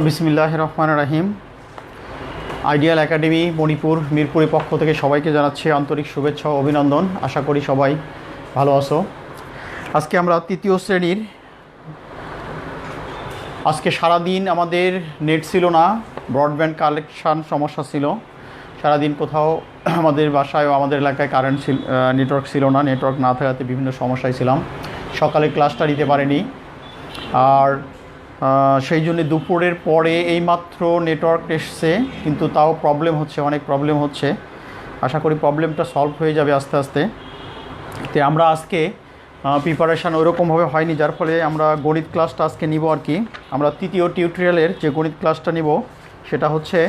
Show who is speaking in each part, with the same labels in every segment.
Speaker 1: বিসমিল্লাহির রহমানির রহিম। Ideal academy Manipur মিরপুরের পক্ষ থেকে সবাইকে জানাচ্ছি আন্তরিক শুভেচ্ছা ও অভিনন্দন। আশা করি সবাই ভালো আছো। আজকে আমরা তৃতীয় শ্রেণীর আজকে সারাদিন আমাদের নেট ছিল না, ব্রডব্যান্ড কানেকশান সমস্যা ছিল। সারাদিন কোথাও আমাদের বাসায় ও আমাদের এলাকায় কারেন্ট ছিল, নেটওয়ার্ক ছিল না। নেটওয়ার্ক না থাকাতে বিভিন্ন সমস্যায় ছিলাম। সকালে ক্লাসটা নিতে পারিনি, আর সেই জন্য দুপুরের পরে এইমাত্র নেটওয়ার্ক এসছে, কিন্তু তাও প্রবলেম হচ্ছে, অনেক প্রবলেম হচ্ছে। আশা করি প্রবলেমটা সলভ হয়ে যাবে আস্তে আস্তে। তো আমরা আজকে প্রিপারেশান ওইরকমভাবে হয়নি, যার ফলে আমরা গণিত ক্লাসটা আজকে নিব আর কি। আমরা তৃতীয় টিউটোরিয়ালের যে গণিত ক্লাসটা নিব সেটা হচ্ছে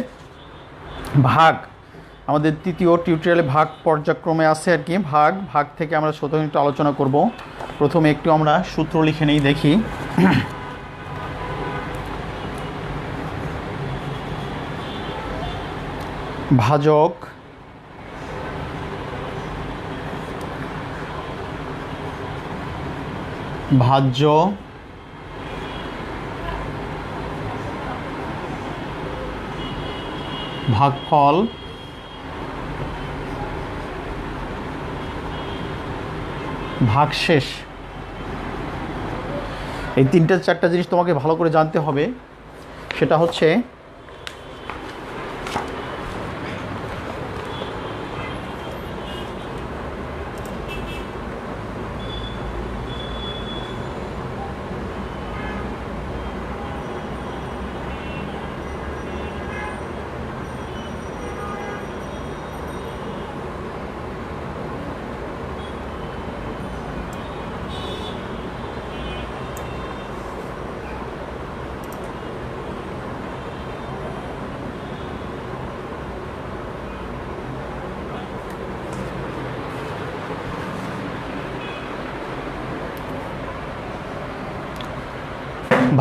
Speaker 1: ভাগ। আমাদের তৃতীয় টিউটোরিয়ালে ভাগ পর্যায়ক্রমে আছে আর কি। ভাগ থেকে আমরা প্রথমে একটু আলোচনা করব। প্রথমে একটু আমরা সূত্র লিখে নেই, দেখি। ভাজক ভাজ্য ভাগফল ভাগশেষ, এই তিনটা চারটা জিনিস তোমাকে ভালো করে জানতে হবে। সেটা হচ্ছে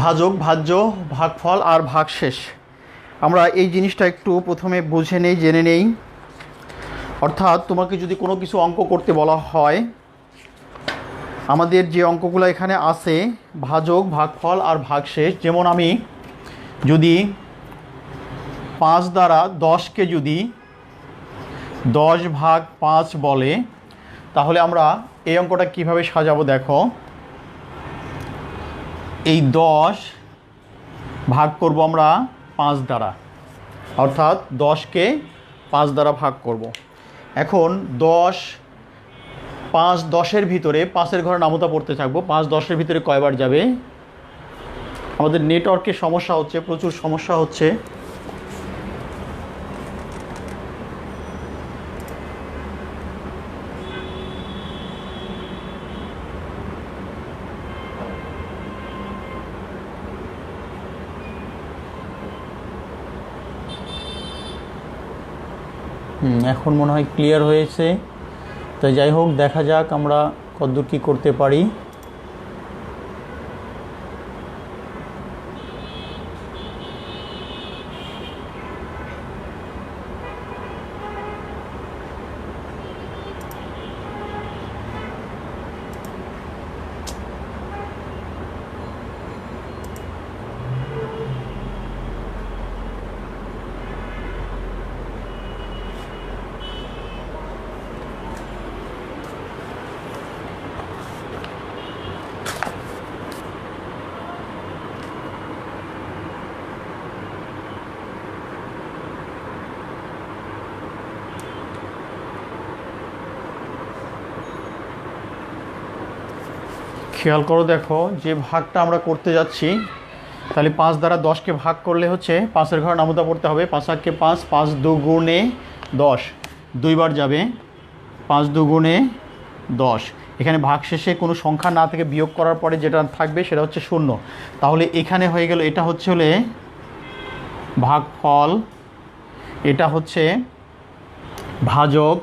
Speaker 1: ভাজক, ভাজ্য, ভাগফল আর ভাগশেষ। আমরা এই জিনিসটা একটু প্রথমে বুঝে নেই, জেনে নেই। অর্থাৎ তোমাকে যদি কোনো কিছু অঙ্ক করতে বলা হয়, আমাদের যে অঙ্কগুলো এখানে আছে ভাজক, ভাগফল আর ভাগশেষ, যেমন আমি যদি 5 দ্বারা 10কে যদি 10/5 বলে, তাহলে আমরা এই অঙ্কটা কিভাবে সাজাবো দেখো। এই 10 ভাগ করব আমরা 5 দ্বারা, অর্থাৎ 10কে 5 দ্বারা ভাগ করব। এখন 10 ভিতরে 5-এর ঘরে নামতা পড়তে থাকবো। 5-10-এর ভিতরে কয়বার যাবে? আমাদের নেটওয়ার্কের সমস্যা হচ্ছে, প্রচুর সমস্যা হচ্ছে। এখন মনে হয় ক্লিয়ার হয়েছে। তো যাই হোক, দেখা যাক আমরা কতদূর কী করতে পারি। খেয়াল করো, দেখো যে ভাগটা আমরা করতে যাচ্ছি, তাহলে 5 দ্বারা 10কে ভাগ করলে হচ্ছে 5-এর ঘরে নামতা পড়তে হবে। 5-8-কে 5, 5×2 = 10, দুইবার যাবে। 5×2 = 10। এখানে ভাগ শেষে কোনো সংখ্যা না থেকে বিয়োগ করার পরে যেটা থাকবে সেটা হচ্ছে 0। তাহলে এখানে হয়ে গেল, এটা হচ্ছে হলে ভাগফল, এটা হচ্ছে ভাজক,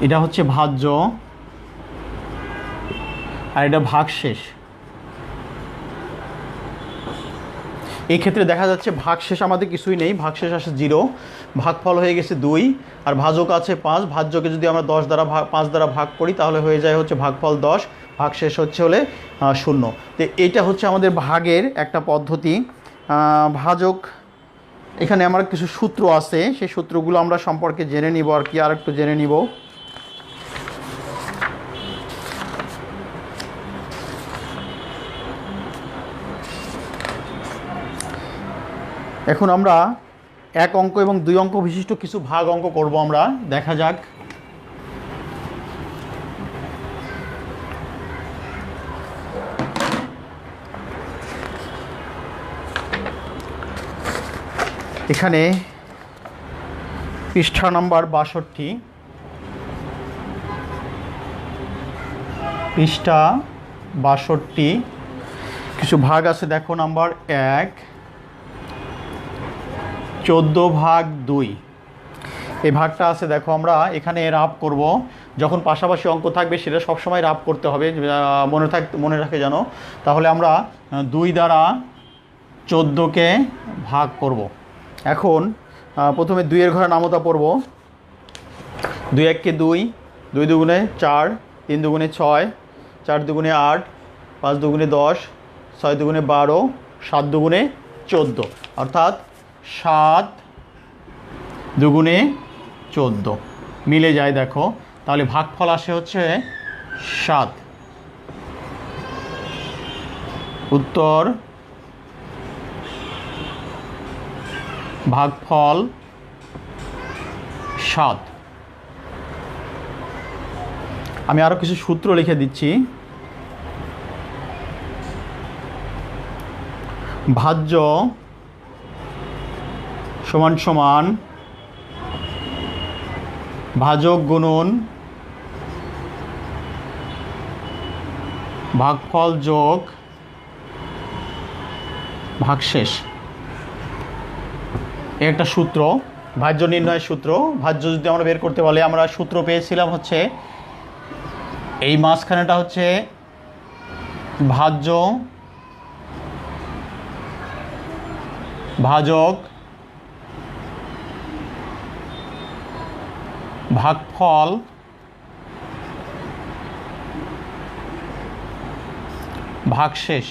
Speaker 1: এটা হচ্ছে ভাজ্য, আর এটা ভাগশেষ। এই ক্ষেত্রে দেখা যাচ্ছে ভাগশেষ আমাদের কিছুই নেই, ভাগশেষ আসে 0, ভাগফল হয়ে গেছে 2, আর ভাজক আছে 5। ভাজ্যকে যদি আমরা 5 দ্বারা ভাগ করি তাহলে হয়ে যায় হচ্ছে ভাগফল 10, ভাগশেষ হচ্ছে হলে 0। তো এইটা হচ্ছে আমাদের ভাগের একটা পদ্ধতি। ভাজক এখানে আমার কিছু সূত্র আছে, সেই সূত্রগুলো আমরা সম্পর্কে জেনে নিব আর কি, আর একটু জেনে নিব। এখন আমরা 1 অঙ্ক এবং 2 অঙ্ক বিশিষ্ট কিছু ভাগ অঙ্ক করব আমরা, দেখা যাক। এখানে পৃষ্ঠা নাম্বার 62, পৃষ্ঠা 62 কিছু ভাগ আছে। দেখো নাম্বার 1, 14/2 এই ভাগটা আছে। দেখো আমরা এখানে রাফ করব, যখন পাশাপাশি অঙ্ক থাকবে সেটা সবসময় রাফ করতে হবে, মনে রাখে যেন। তাহলে আমরা 2 দ্বারা 14কে ভাগ করব। এখন প্রথমে 2 এর ঘরে নামতা পড়ব। 2 1 2, 2 2 4, 3 2 6, 4 2 8, 5 2 10, 6 2 12, 7 2 14, অর্থাৎ 7 2 14 মিলে যায়। দেখো তাহলে ভাগফল আসে হচ্ছে 7। উত্তর ভাগফল 7। আমি আরও কিছু সূত্র লিখে দিচ্ছি। ভাজ্য সমান সমান ভাজক গুণন ভাগফল যোগ ভাগশেষ। একটা সূত্র, ভাজ্য নির্ণয়ের সূত্র। ভাজ্য যদি আমরা বের করতে বলে, আমরা সূত্র পেয়েছিলাম হচ্ছে এই মাঝখানেটা হচ্ছে ভাজ্য ভাজক ভাগফল ভাগশেষ।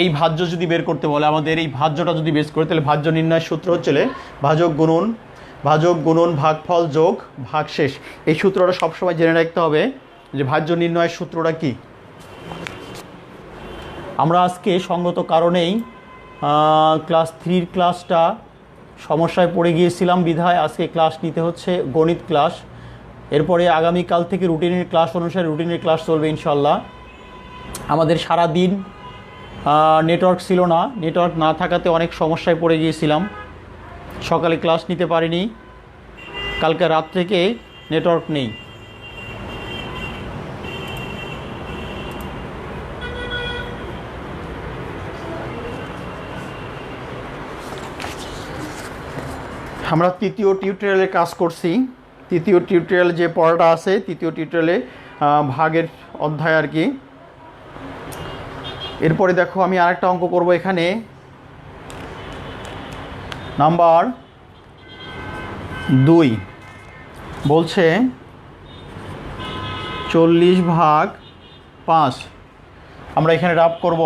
Speaker 1: এই ভাজ্য যদি বের করতে বলে আমাদের, এই ভাজ্যটা যদি বের করে, তাহলে ভাজ্য নির্ণয়ের সূত্র হচ্ছে ভাজক গুণন ভাগফল যোগ ভাগশেষ। এই সূত্রটা সবসময় জেনে রাখতে হবে যে ভাজ্য নির্ণয়ের সূত্রটা কি। আমরা আজকে সঙ্গত কারণেই ক্লাস 3 ক্লাসটা সমস্যায় পড়ে গিয়েছিলাম, বিধায় আজকে ক্লাস নিতে হচ্ছে গণিত ক্লাস। এরপরে আগামীকাল থেকে রুটিনের ক্লাস অনুসারে রুটিনের ক্লাস চলবে ইনশাল্লাহ। আমাদের সারা দিন নেটওয়ার্ক ছিল না, নেটওয়ার্ক না থাকাতে অনেক সমস্যায় পড়ে গিয়েছিলাম। সকালে ক্লাস নিতে পারিনি, কালকে রাত থেকে নেটওয়ার্ক নেই। আমরা তৃতীয় টিউটোরিয়ালে কাজ করছি। তৃতীয় টিউটোরিয়াল যে পড়াটা আছে, তৃতীয় টিউটোরিয়ালে ভাগের অধ্যায় আর কি। এরপরে দেখো আমি আরেকটা অঙ্ক করব। এখানে নাম্বার 2 বলছে 40/5। আমরা এখানে রাফ করব,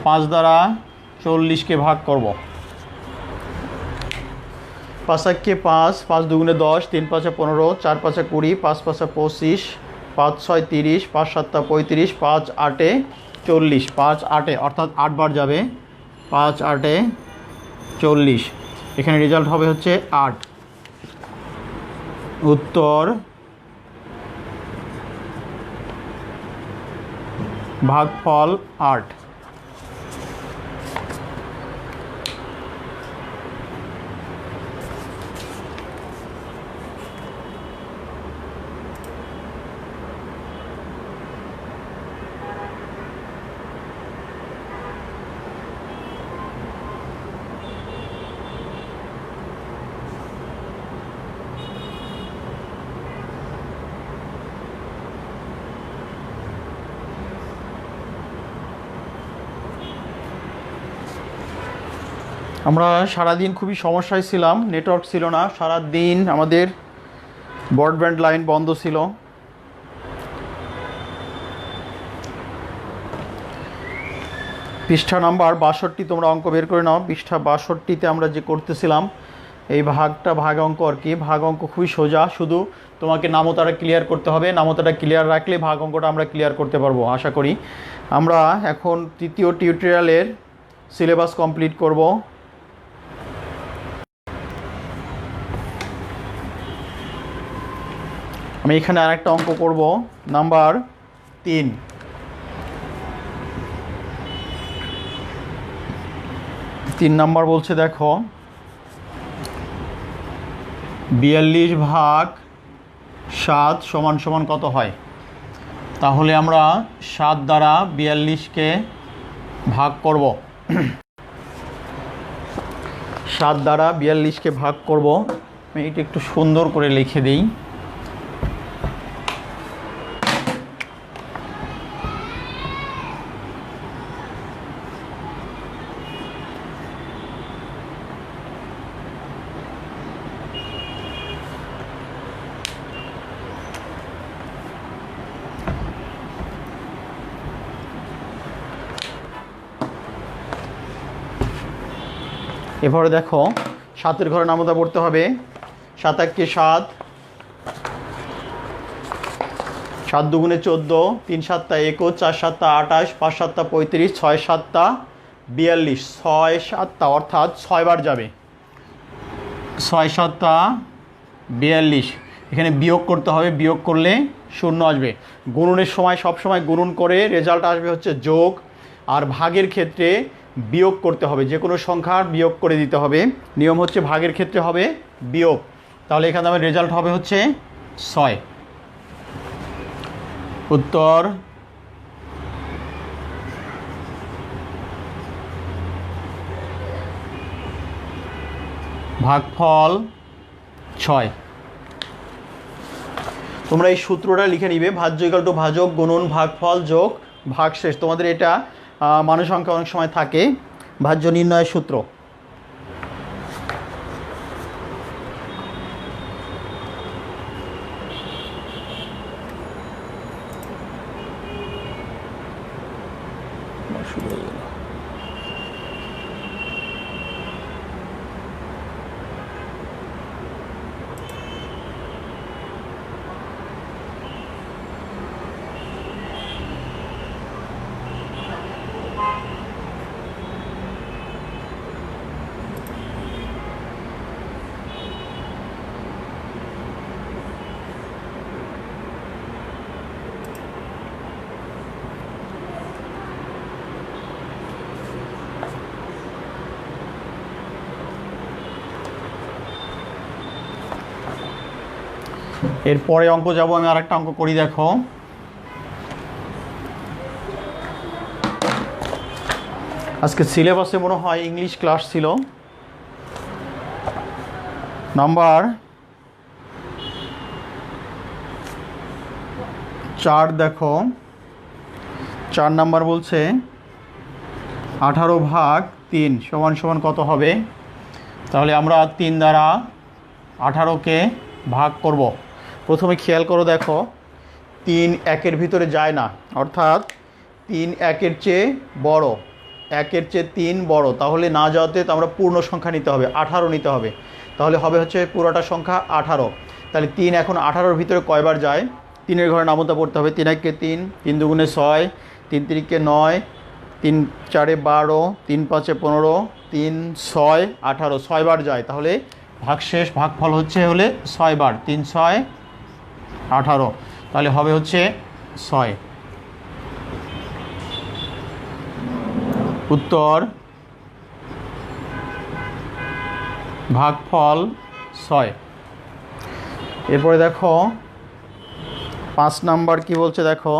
Speaker 1: 5 দ্বারা 40কে ভাগ করব। 5 1 5, 5 2 10, 3 5 15, 4 5 20, 5 5 25, 5 6 30, 5 7 35, 5 8 40, 5 8 অর্থাৎ 8 বার যাবে। 5 8 40, এখানে রেজাল্ট হবে হচ্ছে 8। উত্তর ভাগফল 8। আমরা সারাদিন খুবই সমস্যায় ছিলাম, নেটওয়ার্ক ছিল না সারাদিন, আমাদের ব্রডব্যান্ড লাইন বন্ধ ছিল। পৃষ্ঠা নাম্বার 62 তোমরা অঙ্ক বের করে নাও। পৃষ্ঠা 62তে আমরা যে করতেছিলাম এই ভাগ অঙ্ক আর কি। ভাগ অঙ্ক খুবই সোজা, শুধু তোমাকে নামতাটা ক্লিয়ার করতে হবে। নামতাটা ক্লিয়ার রাখলে ভাগ অঙ্কটা আমরা ক্লিয়ার করতে পারবো আশা করি। আমরা এখন তৃতীয় টিউটোরিয়ালের সিলেবাস কমপ্লিট করব। আমি এখানে আরেকটা অঙ্ক করব, নাম্বার 3। 3 নাম্বার বলছে দেখো 42 ভাগ 7 সমান সমান কত হয়। তাহলে আমরা 7 দ্বারা 42কে ভাগ করব। 7 দ্বারা 42কে ভাগ করব। আমি এটা একটু সুন্দর করে লিখে দিই। এবারে দেখো 7-এর ঘরে নামতা পড়তে হবে। 7 × 7, 7 × 2 = 14, 3 × 7 = 21, 4 × 7 = 28, 5 × 7 = 35, 6 × 7 = 42, 6 × 7 অর্থাৎ 6 বার যাবে। 6 × 7 = 42। এখানে বিয়োগ করতে হবে, বিয়োগ করলে শূন্য আসবে। গুণনের সময় সবসময় গুণন করে রেজাল্ট আসবে হচ্ছে যোগ, আর ভাগের ক্ষেত্রে বিয়োগ করতে হবে। যে কোনো সংখ্যার বিয়োগ করে দিতে হবে। নিয়ম হচ্ছে ভাগের ক্ষেত্রে হবে বিয়োগ। তাহলে এখানে আমার রেজাল্ট হবে হচ্ছে 6। উত্তর ভাগফল 6। তোমরা এই সূত্রটা লিখে নিবে, ভাজ্য = ভাজক গুণন ভাগফল যোগ ভাগশেষ। তোমাদের এটা মানসংখ্যা অনেক সময় থাকে, ভাজ্য নির্ণয়ের সূত্র। এরপরে অঙ্ক যাব, আমি আরেকটা অঙ্ক করি। দেখো আজকে সিলেবাসে মনে হয় ইংলিশ ক্লাস ছিল। নাম্বার 4 দেখো 4 নাম্বার বলছে 18 ভাগ 3 সমান সমান কত হবে। তাহলে আমরা 3 দ্বারা 18কে ভাগ করব। প্রথমে খেয়াল করো, দেখো 3 1-এর ভিতরে যায় না, অর্থাৎ 3 1-এর চেয়ে বড়, 1-এর চেয়ে 3 বড়। তাহলে না যাওয়াতে তো আমরা পূর্ণ সংখ্যা নিতে হবে, 18 নিতে হবে। তাহলে হবে হচ্ছে পুরোটা সংখ্যা 18। তাহলে 3 এখন 18-র ভিতরে কয়বার যায়। 3-এর ঘরে নামতা পড়তে হবে। 3 × 1 = 3, 3 × 2 = 6, 3 × 3 = 9, 3 × 4 = 12, 3 × 5 = 15, 3 × 6 = 18, 6 বার যায়। তাহলে ভাগশেষ ভাগফল হচ্ছে 6 বার। 3 × 6 = 18, তাহলে হবে হচ্ছে 6। উত্তর ভাগফল 6। এরপরে দেখো 5 নাম্বার কি বলছে। দেখো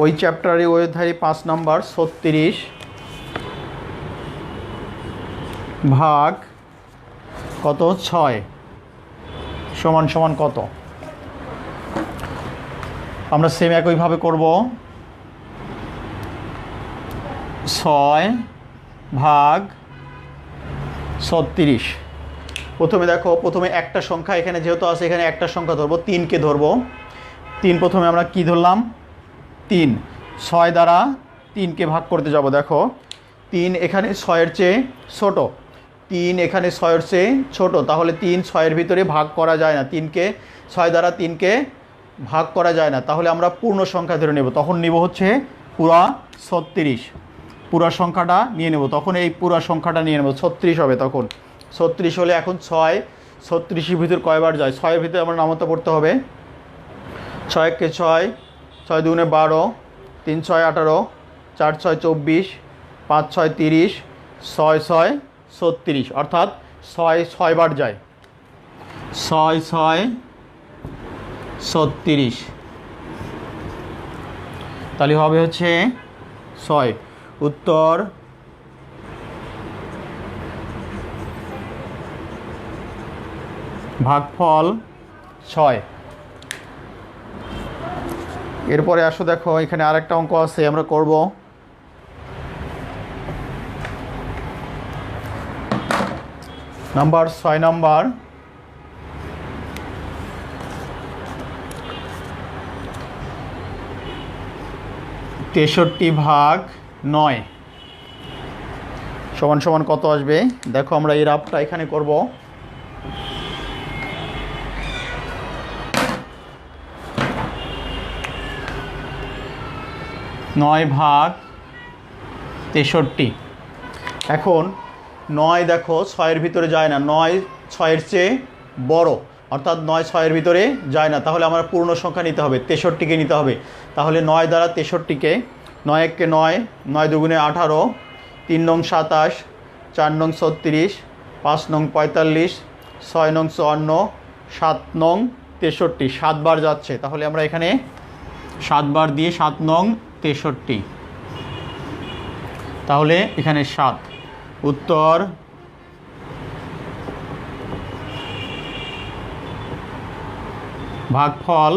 Speaker 1: ওই চ্যাপ্টারে ওই অধ্যায়ে 5 নাম্বার 36 ভাগ কত 6 সমান সমান কত। আমরা সেম একইভাবে করব। 6 ভাগ 36। প্রথমে দেখো, প্রথমে একটা সংখ্যা এখানে যেহেতু আছে, এখানে একটা সংখ্যা ধরবো, 3কে ধরবো। 3 প্রথমে আমরা কি ধরলাম? 3। 6 দ্বারা 3কে ভাগ করতে যাব। দেখো 3 এখানে 6-এর চেয়ে ছোট, 3 এখানে 6-এর চেয়ে ছোট, তাহলে 3 6-এর ভিতরে ভাগ করা যায় না। 3কে 6 দ্বারা 3কে ভাগ করা যায় না, তাহলে আমরা পূর্ণ সংখ্যা ধরে নেব। তখন নিব হচ্ছে পুরা 36, পুরা সংখ্যাটা নিয়ে নেব। তখন এই পুরা সংখ্যাটা নিয়ে নেব, 36 হবে। তখন 36 হলে এখন 6 36-এর ভিতর কয়বার যায়? 6-এর ভিতরে আমরা নামতা পড়তে হবে। 6 × 6, 6 × 2 = 12, 3 × 6 = 18, 4 × 6 = 24, 5 × 6 = 30, 6 × 6 = 36, অর্থাৎ 6 6বার যায়। 6 6 36, তাহলে হবে হচ্ছে 6। উত্তর ভাগফল 6। এরপরে আসো, দেখো এখানে আরেকটা অঙ্ক আছে, আমরা করব। নাম্বার 6 নাম্বার, 63/9 সমান সমান কত আসবে? দেখো আমরা এই রাফটা এখানে করব। 9/63। এখন 9 দেখো 6-এর ভিতরে যায় না, 9 6-এর চেয়ে বড়, অর্থাৎ 9 6-এর ভিতরে যায় না, তাহলে আমার পূর্ণ সংখ্যা নিতে হবে, 63কে নিতে হবে। তাহলে 9 দ্বারা 63কে, 9 × 1 = 9, 9 × 2 = 18, 3 নং 27, 4 নং 36, 5 নং 45, 6 নং 54, 7 নং 63, 7 বার যাচ্ছে। তাহলে আমরা এখানে 7 বার দিয়ে 7 নং 63, তাহলে এখানে 7। উত্তর ভাগফল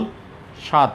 Speaker 1: 7।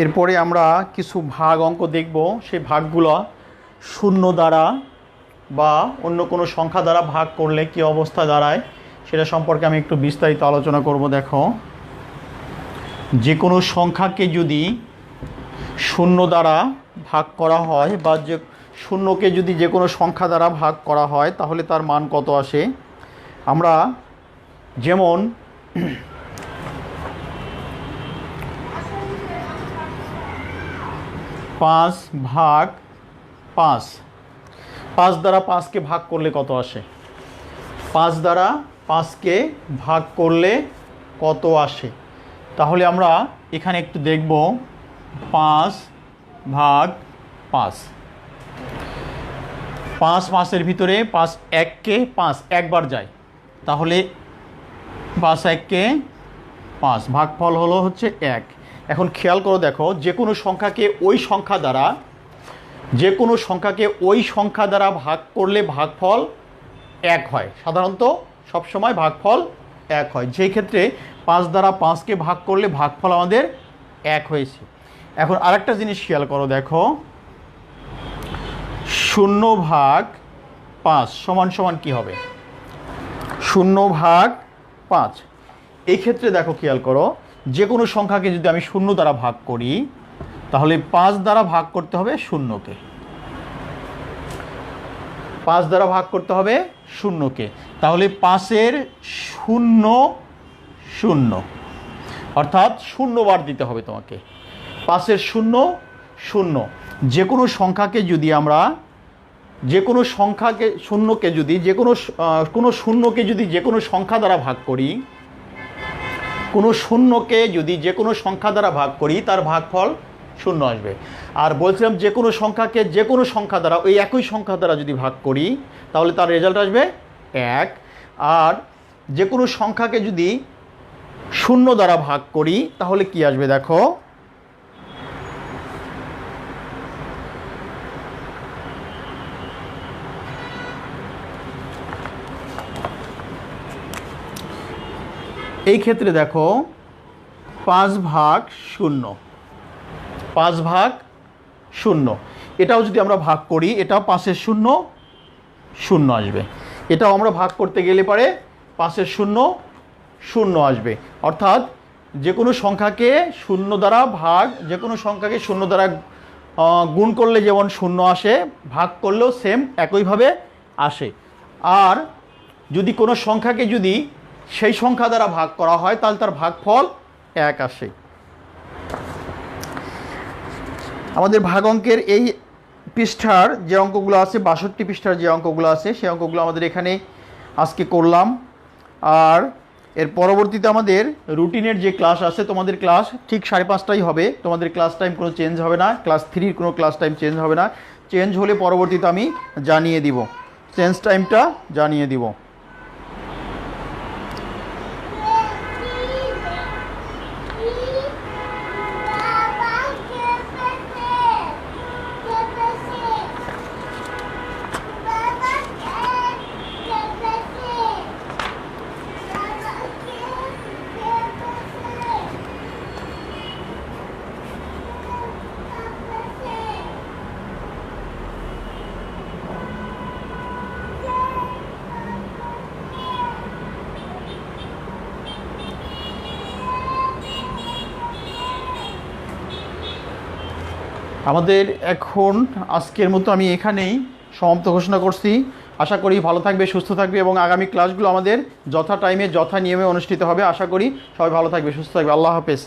Speaker 1: এরপরে আমরা কিছু ভাগ অঙ্ক দেখব। সেই ভাগগুলো শূন্য দ্বারা বা অন্য কোনো সংখ্যা দ্বারা ভাগ করলে কি অবস্থা দাঁড়ায় সেটা সম্পর্কে আমি একটু বিস্তারিত আলোচনা করব। দেখো, যে কোনো সংখ্যাকে যদি শূন্য দ্বারা ভাগ করা হয় বা যে শূন্যকে যদি যে কোনো সংখ্যা দ্বারা ভাগ করা হয় তাহলে তার মান কত আসে? আমরা যেমন 5/5, 5 দ্বারা 5কে ভাগ করলে কত আসে? 5 দ্বারা 5কে ভাগ করলে কত আসে? তাহলে আমরা এখানে একটু দেখব। 5/5, 5 5-এর ভিতরে 5 1কে 5 একবার যায়, তাহলে 5 1কে 5, ভাগফল হলো হচ্ছে 1। এখন খেয়াল করে দেখো, যে কোনো সংখ্যাকে ওই সংখ্যা দ্বারা ভাগ করলে ভাগফল 1 হয়। সাধারণত সবসময় ভাগফল 1 হয়। যেই ক্ষেত্রে 5 দ্বারা 5কে ভাগ করলে ভাগফল আমাদের 1 হয়েছে। এখন আরেকটা জিনিস খেয়াল করো, দেখো 0/5 সমান সমান কী হবে? 0/5। এই ক্ষেত্রে দেখো খেয়াল করো, যে কোনো সংখ্যাকে যদি আমি 0 দ্বারা ভাগ করি তাহলে 5 দ্বারা ভাগ করতে হবে 0কে। 5 দ্বারা ভাগ করতে হবে 0কে। তাহলে 5-এর 0 0, অর্থাৎ 0 বার দিতে হবে তোমাকে। 5-এর 0 0। যে কোনো সংখ্যাকে যদি আমরা যে কোনো শূন্যকে যদি যে কোনো সংখ্যা দ্বারা ভাগ করি, তার ভাগফল 0 আসবে। আর বলছিলাম যে কোনো সংখ্যাকে যে কোনো সংখ্যা দ্বারা, ওই একই সংখ্যা দ্বারা যদি ভাগ করি তাহলে তার রেজাল্ট আসবে 1। আর যে কোনো সংখ্যাকে যদি 0 দ্বারা ভাগ করি তাহলে কি আসবে দেখো, এই ক্ষেত্রে দেখো 5/0, 5/0। এটাও যদি আমরা ভাগ করি, এটাও 5-এর 0 0 আসবে। এটাও আমরা ভাগ করতে গেলে পারে 5-এর 0 0 আসবে। অর্থাৎ যে কোনো সংখ্যাকে 0 দ্বারা গুণ করলে যেমন 0 আসে, ভাগ করলেও সেম একইভাবে আসে। আর যদি কোনো সংখ্যাকে যদি সেই সংখ্যা দ্বারা ভাগ করা হয় তাহলে তার ভাগফল 1 আসে। আমাদের ভাগ অঙ্কের এই পৃষ্ঠার যে অঙ্কগুলো আছে, 62 পৃষ্ঠার যে অঙ্কগুলো আছে, সেই অঙ্কগুলো আমাদের এখানে আজকে করলাম। আর এর পরবর্তীতে আমাদের রুটিনের যে ক্লাস আছে, তোমাদের ক্লাস ঠিক 5:30টাই হবে। তোমাদের ক্লাস টাইম কোনো চেঞ্জ হবে না, ক্লাস 3-র কোনো ক্লাস টাইম চেঞ্জ হবে না। চেঞ্জ হলে পরবর্তীতে আমি জানিয়ে দিব, চেঞ্জ টাইমটা জানিয়ে দিব। আমাদের এখন আজকের মতো আমি এখানেই সমাপ্ত ঘোষণা করছি। আশা করি ভালো থাকবে, সুস্থ থাকবে এবং আগামী ক্লাসগুলো আমাদের যথা টাইমে যথা নিয়মে অনুষ্ঠিত হবে। আশা করি সবাই ভালো থাকবে, সুস্থ থাকবে। আল্লাহ হাফেজ।